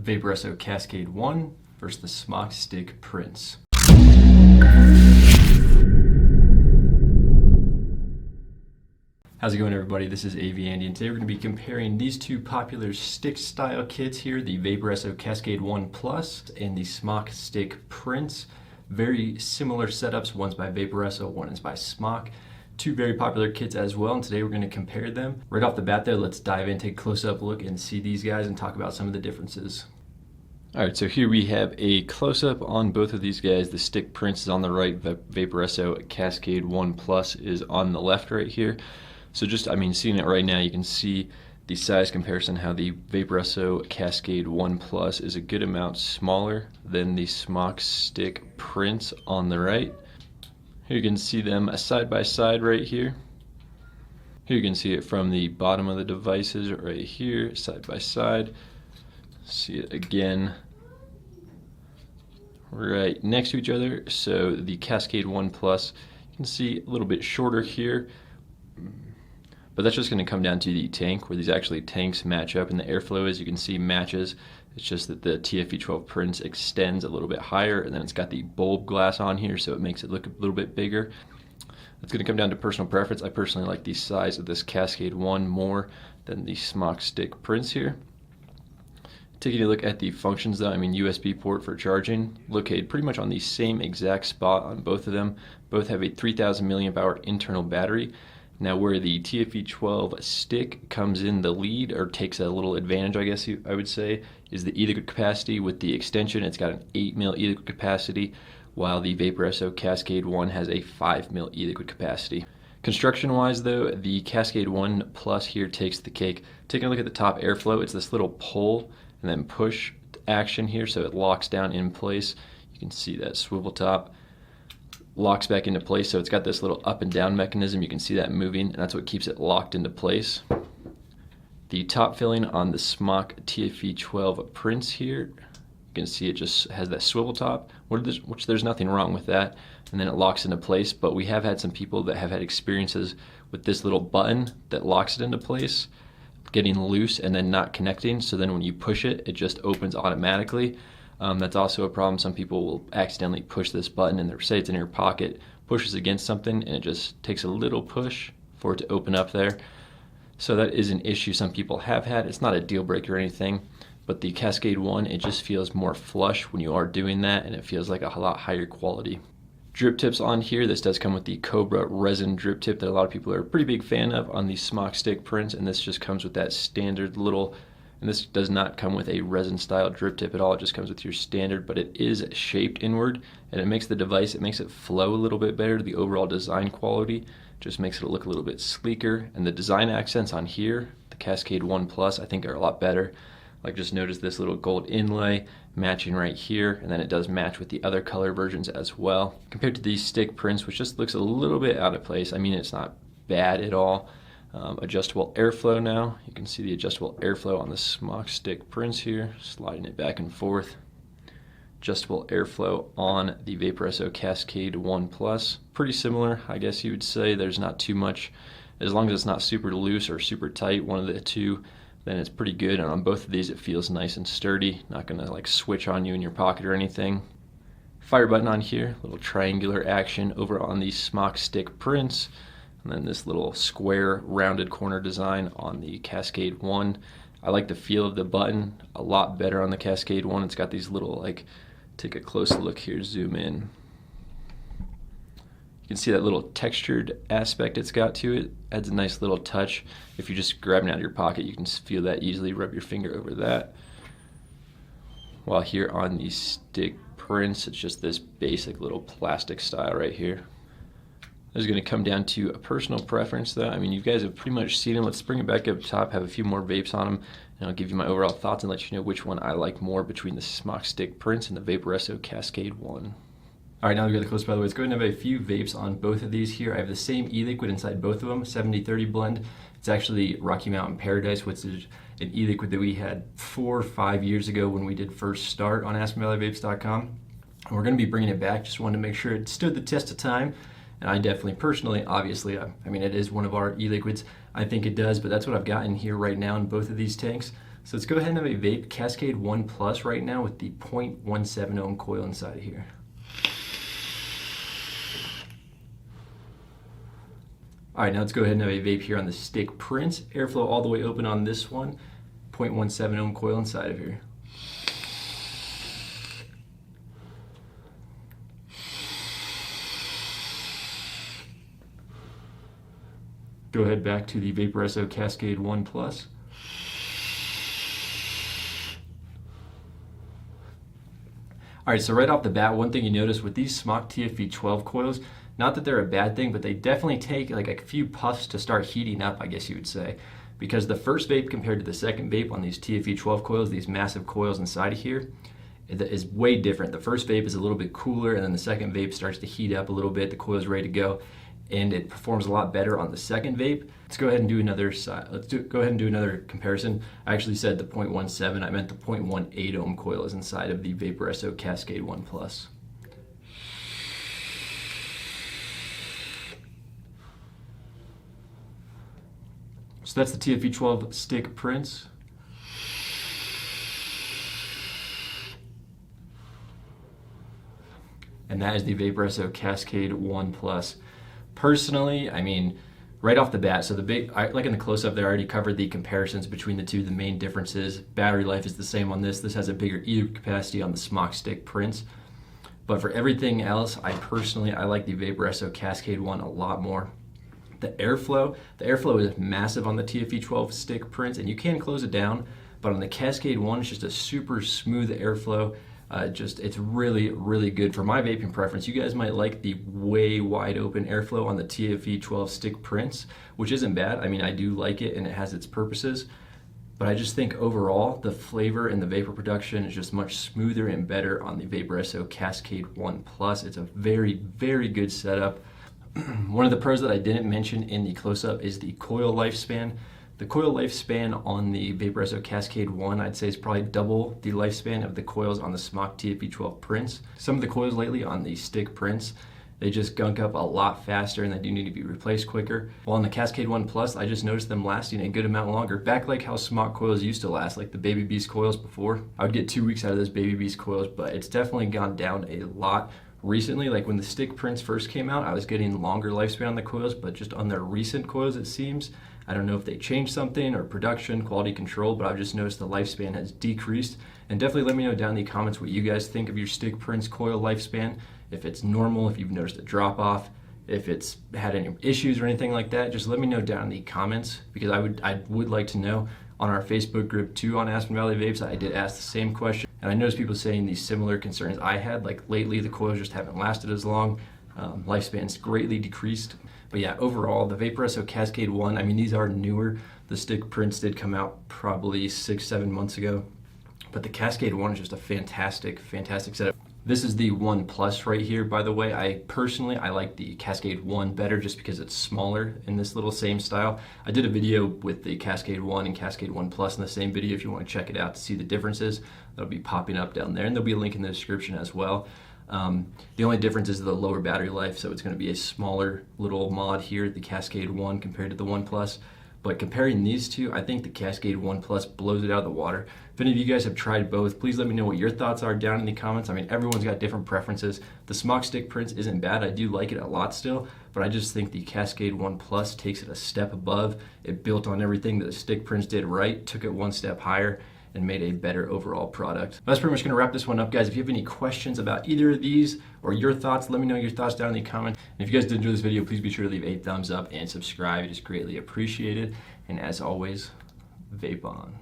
Vaporesso Cascade 1 versus the Smok Stick Prince. How's it going, everybody? This is AVAndy, and today we're going to be comparing these two popular stick style kits here, the Vaporesso Cascade 1 Plus and the Smok Stick Prince. Very similar setups. One's by Vaporesso, one is by Smok. Two very popular kits as well, and today we're going to compare them. Right off the bat there, let's dive in, take a close-up look and see these guys and talk about some of the differences. Alright, so here we have a close-up on both of these guys. The Stick Prince is on the right, Vaporesso Cascade 1 Plus is on the left right here. So just, seeing it right now, you can see the size comparison, how the Vaporesso Cascade 1 Plus is a good amount smaller than the Smok Stick Prince on the right. Here you can see them side by side right here. Here you can see it from the bottom of the devices right here, side by side. See it again right next to each other. So the Cascade 1 Plus, you can see a little bit shorter here, but that's just going to come down to the tank, where these actually tanks match up, and the airflow, as you can see, matches. It's just that the TFE12 Prince extends a little bit higher, and then it's got the bulb glass on here, so it makes it look a little bit bigger. It's going to come down to personal preference. I personally like the size of this Cascade 1 more than the Smok Stick Prince here. Taking a look at the functions though, USB port for charging, located pretty much on the same exact spot on both of them. Both have a 3000 milliamp hour internal battery. Now where the TFE12 stick comes in the lead, or takes a little advantage, I guess I would say, is the e-liquid capacity. With the extension, it's got an 8 mil e-liquid capacity, while the Vaporesso Cascade 1 has a 5 mil e-liquid capacity. Construction wise though, the Cascade 1 Plus here takes the cake. Taking a look at the top airflow, it's this little pull and then push action here, so it locks down in place. You can see that swivel top locks back into place, so it's got this little up and down mechanism. You can see that moving, and that's what keeps it locked into place. The top filling on the Smok TFE12 Prince here, you can see it just has that swivel top, which there's nothing wrong with that, and then it locks into place. But we have had some people that have had experiences with this little button that locks it into place getting loose and then not connecting, so then when you push it, it just opens automatically. That's also a problem. Some people will accidentally push this button, and say it's in your pocket, pushes against something, and it just takes a little push for it to open up there. So that is an issue some people have had. It's not a deal breaker or anything, but the Cascade 1, it just feels more flush when you are doing that, and it feels like a lot higher quality. Drip tips on here, this does come with the Cobra resin drip tip that a lot of people are a pretty big fan of on the Smok Stick Prince, and this just comes with that standard little, and this does not come with a resin style drip tip at all. It just comes with your standard, but it is shaped inward, and it makes the device, it makes it flow a little bit better. The overall design quality just makes it look a little bit sleeker, and the design accents on here, the Cascade 1 Plus, I think are a lot better. Like, just notice this little gold inlay matching right here, and then it does match with the other color versions as well. Compared to the Stick Prince, which just looks a little bit out of place. It's not bad at all. Adjustable airflow now. You can see the adjustable airflow on the Smok Stick Prince here, sliding it back and forth. Adjustable airflow on the Vaporesso Cascade 1 Plus. Pretty similar, I guess you would say. There's not too much, as long as it's not super loose or super tight, one of the two, then it's pretty good. And on both of these, it feels nice and sturdy, not gonna like switch on you in your pocket or anything. Fire button on here, little triangular action over on the Smok Stick Prince. And then this little square rounded corner design on the Cascade 1. I like the feel of the button a lot better on the Cascade 1. It's got these little, take a close look here, zoom in. You can see that little textured aspect it's got to it. Adds a nice little touch. If you just grab it out of your pocket, you can feel that easily. Rub your finger over that. While here on the Stick Prince, it's just this basic little plastic style right here. This is going to come down to a personal preference though. You guys have pretty much seen them. Let's bring it back up top, have a few more vapes on them, and I'll give you my overall thoughts and let you know which one I like more between the Smok Stick Prince and the Vaporesso Cascade 1. Alright, now that we got the close by the way, let's go ahead and have a few vapes on both of these here. I have the same e-liquid inside both of them, 70-30 blend. It's actually Rocky Mountain Paradise, which is an e-liquid that we had 4 or 5 years ago when we did first start on AskMeVapes.com. And we're going to be bringing it back. Just wanted to make sure it stood the test of time. And I definitely, personally, obviously, it is one of our e-liquids. I think it does, but that's what I've got in here right now in both of these tanks. So let's go ahead and have a vape Cascade 1 Plus right now with the 0.17 ohm coil inside of here. All right, now let's go ahead and have a vape here on the Stick Prince. Airflow all the way open on this one. 0.17 ohm coil inside of here. Go ahead back to the Vaporesso Cascade 1 Plus. All right, so right off the bat, one thing you notice with these Smok TFE 12 coils, not that they're a bad thing, but they definitely take like a few puffs to start heating up, I guess you would say. Because the first vape compared to the second vape on these TFE 12 coils, these massive coils inside of here, is way different. The first vape is a little bit cooler, and then the second vape starts to heat up a little bit. The coil's ready to go, and it performs a lot better on the second vape. Let's go ahead and do another side. Go ahead and do another comparison. I actually said the 0.17. I meant the 0.18 ohm coil is inside of the Vaporesso Cascade 1 Plus. So that's the TFE 12 Stick Prince. And that is the Vaporesso Cascade 1 Plus. Personally, I mean, right off the bat, so like in the close-up there, I already covered the comparisons between the two, the main differences. Battery life is the same on this. This has a bigger E capacity on the Smok Stick Prince. But for everything else, I like the Vaporesso Cascade 1 a lot more. The airflow is massive on the TFE 12 Stick Prince, and you can close it down, but on the Cascade 1, it's just a super smooth airflow. It's really, really good for my vaping preference. You guys might like the way wide open airflow on the TFE 12 Stick Prince, which isn't bad. I mean, I do like it and it has its purposes, but I just think overall the flavor and the vapor production is just much smoother and better on the Vaporesso Cascade 1 Plus. It's a very, very good setup. One of the pros that I didn't mention in the close-up is the coil lifespan. The coil lifespan on the Vaporesso Cascade 1, I'd say, is probably double the lifespan of the coils on the Smok TFE 12 Prince. Some of the coils lately on the Stick Prince, they just gunk up a lot faster and they do need to be replaced quicker. While on the Cascade 1 Plus, I just noticed them lasting a good amount longer. Back like how Smok coils used to last, like the Baby Beast coils before. I would get 2 weeks out of those Baby Beast coils, but it's definitely gone down a lot recently. Like when the Stick Prince first came out, I was getting longer lifespan on the coils, but just on their recent coils, it seems, I don't know if they changed something or production, quality control, but I've just noticed the lifespan has decreased. And definitely let me know down in the comments what you guys think of your Stick Prince coil lifespan. If it's normal, if you've noticed a drop off, if it's had any issues or anything like that, just let me know down in the comments, because I would like to know. On our Facebook group too on Aspen Valley Vapes, I did ask the same question, and I noticed people saying these similar concerns I had, like lately the coils just haven't lasted as long, lifespan's greatly decreased. But yeah, overall, the Vaporesso Cascade 1, I mean, these are newer. The Stick Prince did come out probably 6-7 months ago, but the Cascade 1 is just a fantastic, fantastic setup. This is the 1 Plus right here, by the way. I like the Cascade 1 better just because it's smaller in this little same style. I did a video with the Cascade 1 and Cascade 1 Plus in the same video if you want to check it out to see the differences. That'll be popping up down there, and there'll be a link in the description as well. The only difference is the lower battery life, so it's going to be a smaller little mod here, the Cascade 1 compared to the 1 Plus. But comparing these two, I think the Cascade 1 Plus blows it out of the water. If any of you guys have tried both, please let me know what your thoughts are down in the comments. I mean, everyone's got different preferences. The Smok Stick Prince isn't bad. I do like it a lot still, but I just think the Cascade 1 Plus takes it a step above. It built on everything that the Stick Prince did right, took it one step higher, and made a better overall product. That's pretty much going to wrap this one up, guys. If you have any questions about either of these or your thoughts, let me know your thoughts down in the comments. And if you guys did enjoy this video, please be sure to leave a thumbs up and subscribe. It is greatly appreciated. And as always, vape on.